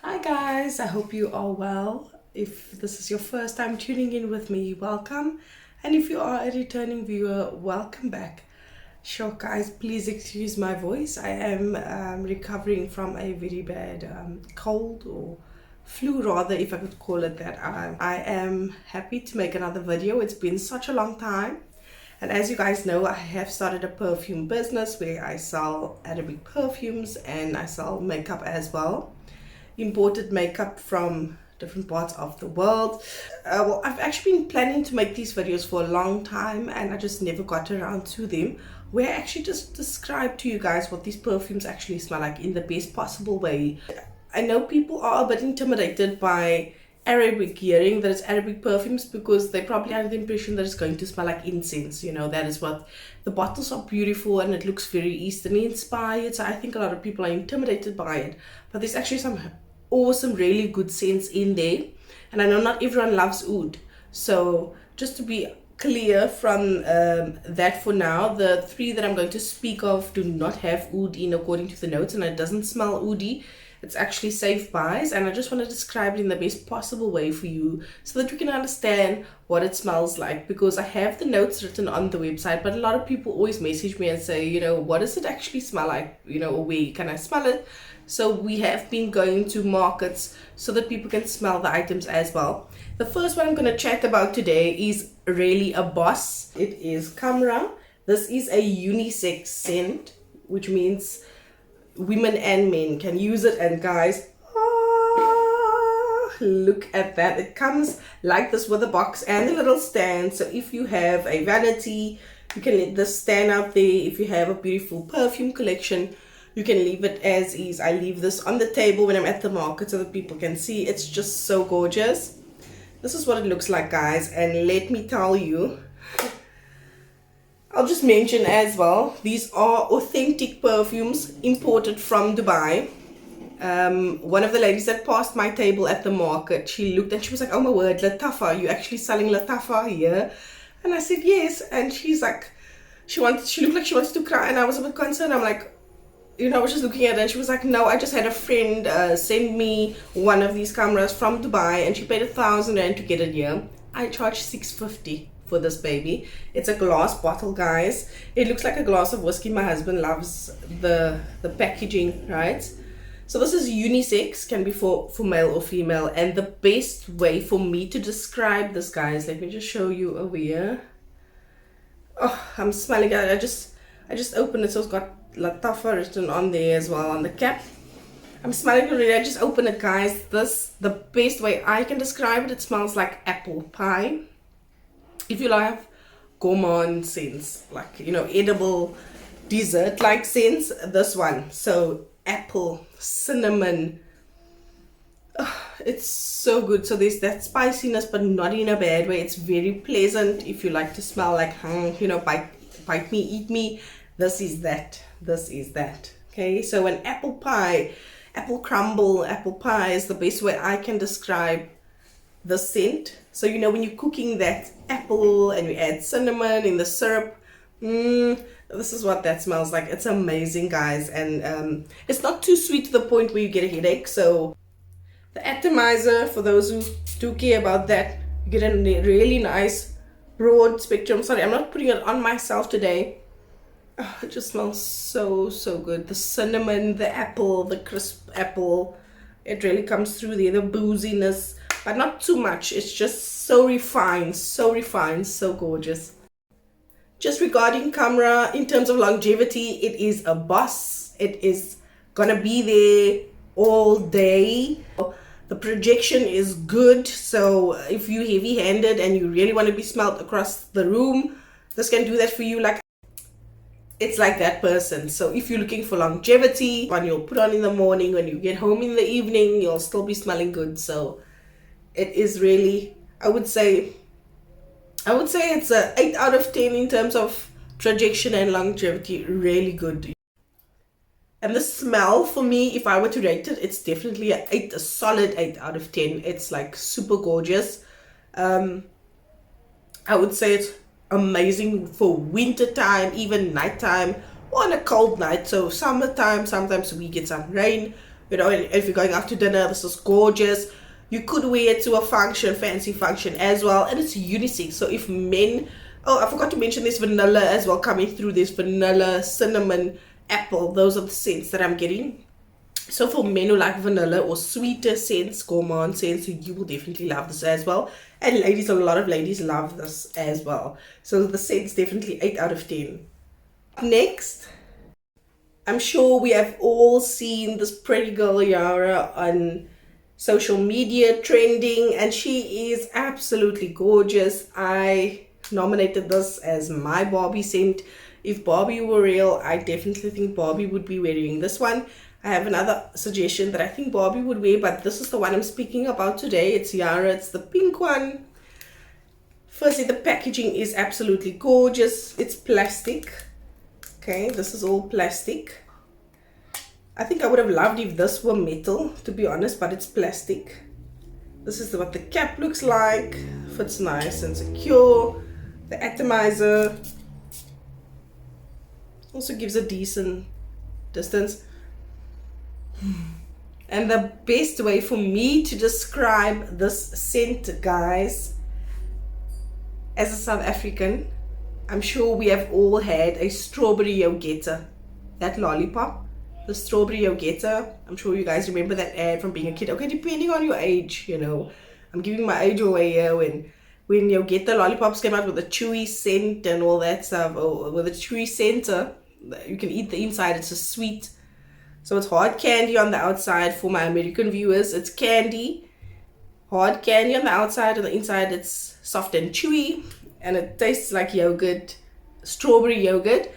Hi guys, I hope you are well. If this is your first time tuning in with me, welcome. And if you are a returning viewer, welcome back. Sure guys, please excuse my voice. I am recovering from a very bad cold or flu rather, if I could call it that. I am happy to make another video. It's been such a long time. And as you guys know, I have started a perfume business where I sell Arabic perfumes and I sell makeup as well, imported makeup from different parts of the world. Well, I've actually been planning to make these videos for a long time and I just never got around to them, where I actually just describe to you guys what these perfumes actually smell like in the best possible way. I know people are a bit intimidated by Arabic, hearing that it's Arabic perfumes, because they probably had the impression that it's going to smell like incense. You know, that is what the bottles are beautiful and it looks very Eastern inspired. So I think a lot of people are intimidated by it, but there's actually some awesome, really good scents in there. And I know not everyone loves oud. So just to be clear from that for now, the three that I'm going to speak of do not have oud in according to the notes, and it doesn't smell oudy. It's actually safe buys, and I just want to describe it in the best possible way for you so that you can understand what it smells like, because I have the notes written on the website, but a lot of people always message me and say, you know, what does it actually smell like, you know, or where can I smell it? So we have been going to markets so that people can smell the items as well. The first one I'm going to chat about today is really a boss. It is Khamrah. This is a unisex scent, which means women and men can use it. And guys, look at that. It comes like this with a box and a little stand. So if you have a vanity, you can let this stand out there. If you have a beautiful perfume collection, you can leave it as is. I leave this on the table when I'm at the market so that people can see. It's just so gorgeous. This is what it looks like, guys, and let me tell you, I'll just mention as well, these are authentic perfumes imported from Dubai. One of the ladies that passed my table at the market, she looked and she was like, oh my word, Latafa, are you actually selling Latafa here? And I said yes. And she's like, she looked like she wanted to cry, and I was a bit concerned. I'm like, you know, I was just looking at her and she was like, no, I just had a friend send me one of these Khamrahs from Dubai and she paid 1,000 rand to get it here. I charged 650 for this baby. It's a glass bottle, guys. It looks like a glass of whiskey. My husband loves the packaging, right? So this is unisex, can be for male or female. And the best way for me to describe this, guys, let me just show you over here. Oh, I'm smelling it. I just opened it, so it's got Latafa written on there as well on the cap. I'm smelling it already. I just opened it, guys. This, the best way I can describe it, it smells like apple pie. If you like gourmand scents, like, you know, edible dessert like scents, this one. So apple, cinnamon, it's so good. So there's that spiciness, but not in a bad way. It's very pleasant. If you like to smell like, you know, bite me, eat me, this is that. This is that. Okay, so an apple pie, apple crumble, apple pie is the best way I can describe the scent. So, you know, when you're cooking that apple and you add cinnamon in the syrup, this is what that smells like. It's amazing, guys. And it's not too sweet to the point where you get a headache. So the atomizer, for those who do care about that, you get a really nice broad spectrum. Sorry, I'm not putting it on myself today. Oh, it just smells so, so good. The cinnamon, the apple, the crisp apple, it really comes through there. The booziness, but not too much. It's just so refined, so gorgeous. Just regarding Khamrah, in terms of longevity, it is a boss. It is gonna be there all day. The projection is good, so if you're heavy-handed and you really want to be smelled across the room, this can do that for you. Like, it's like that person. So if you're looking for longevity, one you'll put on in the morning, when you get home in the evening, you'll still be smelling good. So it is really, I would say it's a 8 out of 10 in terms of projection and longevity. Really good. And the smell, for me, if I were to rate it, it's definitely a solid 8 out of 10. It's like super gorgeous. I would say it's amazing for winter time, even nighttime, or on a cold night. So summertime, sometimes we get some rain. You know, and if you're going out to dinner, this is gorgeous. You could wear it to a function, fancy function as well, and it's unisex. So if men, oh, I forgot to mention this vanilla as well coming through. This vanilla, cinnamon, apple. Those are the scents that I'm getting. So for men who like vanilla or sweeter scents, gourmand scents, you will definitely love this as well. And ladies, a lot of ladies love this as well. So the scent's definitely 8 out of 10. Next, I'm sure we have all seen this pretty girl Yara on social media trending, and she is absolutely gorgeous. I nominated this as my Barbie scent. If Barbie were real, I definitely think Barbie would be wearing this one. I have another suggestion that I think Barbie would wear, but this is the one I'm speaking about today. It's Yara, it's the pink one. Firstly, the packaging is absolutely gorgeous. It's plastic. Okay, this is all plastic. I think I would have loved if this were metal, to be honest, but it's plastic. This is what the cap looks like. Fits nice and secure. The atomizer also gives a decent distance. And the best way for me to describe this scent, guys, as a South African, I'm sure we have all had a strawberry yogetta, that lollipop. The strawberry yogetta. I'm sure you guys remember that ad from being a kid. Okay, depending on your age, you know. I'm giving my age away here. When yogetta lollipops came out with a chewy scent and all that stuff, or with a chewy center, you can eat the inside. It's a sweet. So it's hard candy on the outside. For my American viewers, it's candy. Hard candy on the outside, and the inside it's soft and chewy. And it tastes like yogurt, strawberry yogurt.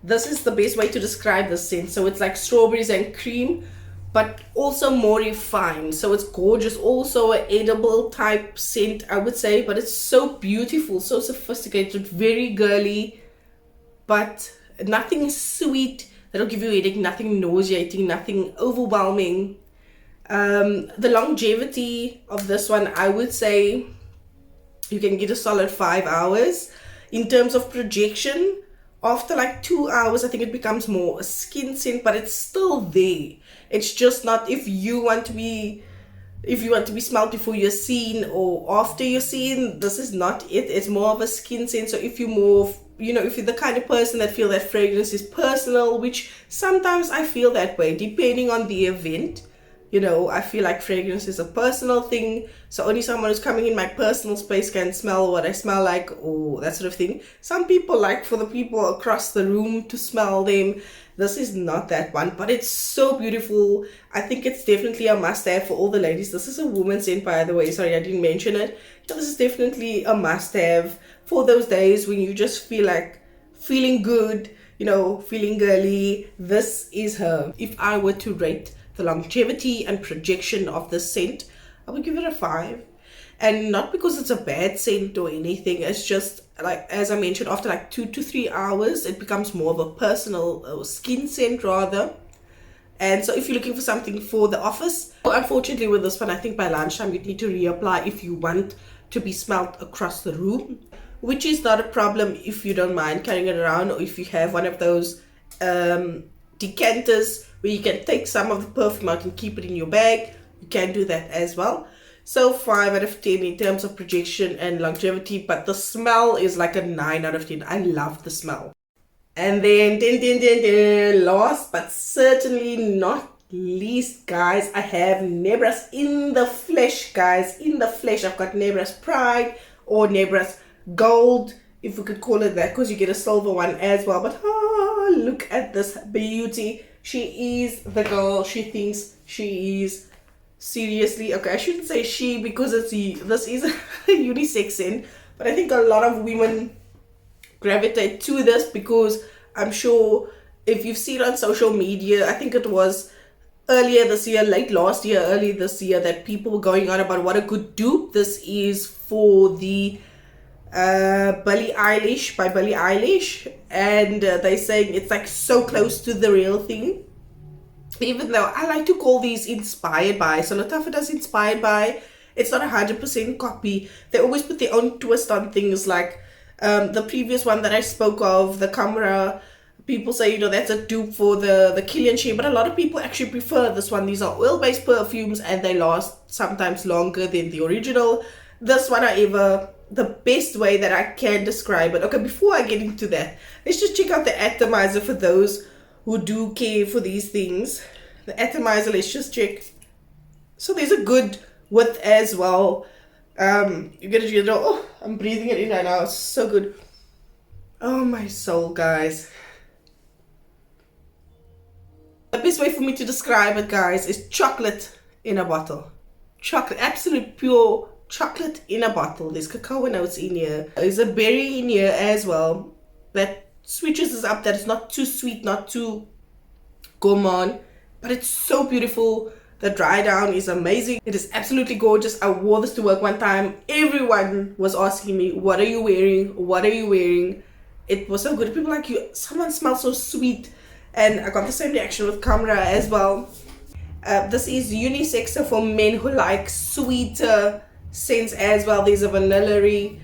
This is the best way to describe this scent. So it's like strawberries and cream, but also more refined. So it's gorgeous. Also an edible type scent, I would say, but it's so beautiful, so sophisticated, very girly, but nothing sweet that'll give you a headache, nothing nauseating, nothing overwhelming. The longevity of this one, I would say you can get a solid 5 hours. In terms of projection, after like 2 hours, I think it becomes more a skin scent, but it's still there. It's just not if you want to be smelled before you're seen or after you're seen. This is not it. It's more of a skin scent. So if you're more, you know, if you're the kind of person that feel that fragrance is personal, which sometimes I feel that way, depending on the event. You know, I feel like fragrance is a personal thing, so only someone who's coming in my personal space can smell what I smell like, or that sort of thing. Some people like for the people across the room to smell them. This is not that one, but it's so beautiful. I think it's definitely a must-have for all the ladies. This is a woman's scent, by the way. Sorry, I didn't mention it. Yeah, this is definitely a must-have for those days when you just feel like feeling good, you know, feeling girly. This is her. If I were to rate the longevity and projection of this scent, I would give it a 5. And not because it's a bad scent or anything, it's just like, as I mentioned, after like 2 to 3 hours it becomes more of a personal skin scent rather. And so if you're looking for something for the office, unfortunately with this one, I think by lunchtime you'd need to reapply if you want to be smelled across the room, which is not a problem if you don't mind carrying it around, or if you have one of those decanters where you can take some of the perfume out and keep it in your bag. You can do that as well. So 5 out of 10 in terms of projection and longevity, but the smell is like a 9 out of 10. I love the smell. And then last but certainly not least, guys, I have Nebras in the flesh, guys. In the flesh, I've got Nebras Pride or Nebras Gold, if we could call it that, because you get a silver one as well. But look at this beauty. She is the girl she thinks she is. Seriously, okay, I shouldn't say she because this is a unisex scent, but I think a lot of women gravitate to this because I'm sure if you've seen on social media, I think it was earlier this year, late last year, early this year, that people were going on about what a good dupe this is for the Billie Eilish, by Billie Eilish, and they're saying it's like so close to the real thing, even though I like to call these inspired by. So Latafa does inspired by. It's not 100% copy. They always put their own twist on things, like the previous one that I spoke of, the Khamrah people say, you know, that's a dupe for the Killian shade, but a lot of people actually prefer this one. These are oil-based perfumes and they last sometimes longer than the original. This one, however, the best way that I can describe it. Okay, before I get into that, let's just check out the atomizer for those who do care for these things. The atomizer, let's just check. So there's a good width as well. You get it, oh, I'm breathing it in right now. It's so good. Oh my soul, guys. The best way for me to describe it, guys, is chocolate in a bottle. Chocolate, absolute pure chocolate in a bottle. There's cacao notes in here. There's a berry in here as well that switches us up, that it's not too sweet, not too gourmand, but it's so beautiful. The dry down is amazing. It is absolutely gorgeous. I wore this to work one time. Everyone was asking me, what are you wearing? What are you wearing? It was so good. People like, you, someone smells so sweet. And I got the same reaction with Khamrah as well. This is unisex, so for men who like sweeter scents as well. There's a vanilla-y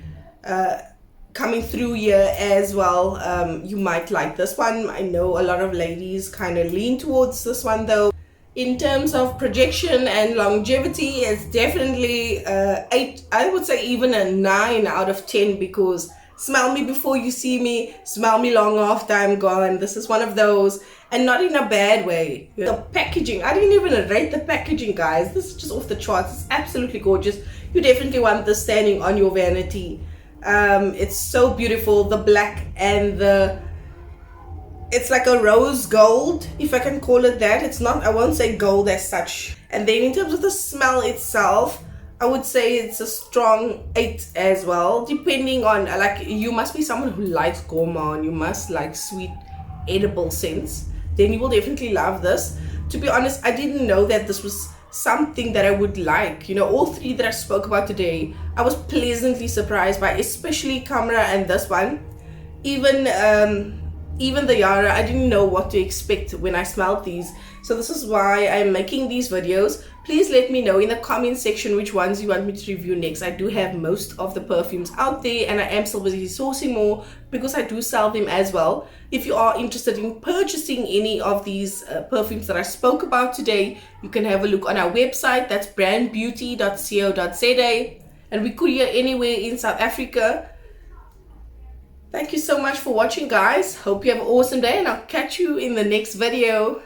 coming through here as well. You might like this one. I know a lot of ladies kind of lean towards this one though. In terms of projection and longevity, it's definitely 8, I would say even a 9 out of 10, because smell me before you see me, smell me long after I'm gone. This is one of those, and not in a bad way. The packaging, I didn't even rate the packaging, guys. This is just off the charts. It's absolutely gorgeous. You definitely want this standing on your vanity. It's so beautiful. The black and it's like a rose gold, if I can call it that. It's not, I won't say gold as such. And then in terms of the smell itself, I would say it's a strong 8 as well, depending on, like, you must be someone who likes gourmand, you must like sweet edible scents, then you will definitely love this. To be honest, I didn't know that this was something that I would like. You know, all 3 that I spoke about today, I was pleasantly surprised by, especially Khamrah and this one. Even the Yara, I didn't know what to expect when I smelled these. So this is why I'm making these videos. Please let me know in the comment section which ones you want me to review next. I do have most of the perfumes out there and I am still busy sourcing more because I do sell them as well. If you are interested in purchasing any of these perfumes that I spoke about today, you can have a look on our website. That's brandbeauty.co.za, and we courier anywhere in South Africa. Thank you so much for watching, guys. Hope you have an awesome day and I'll catch you in the next video.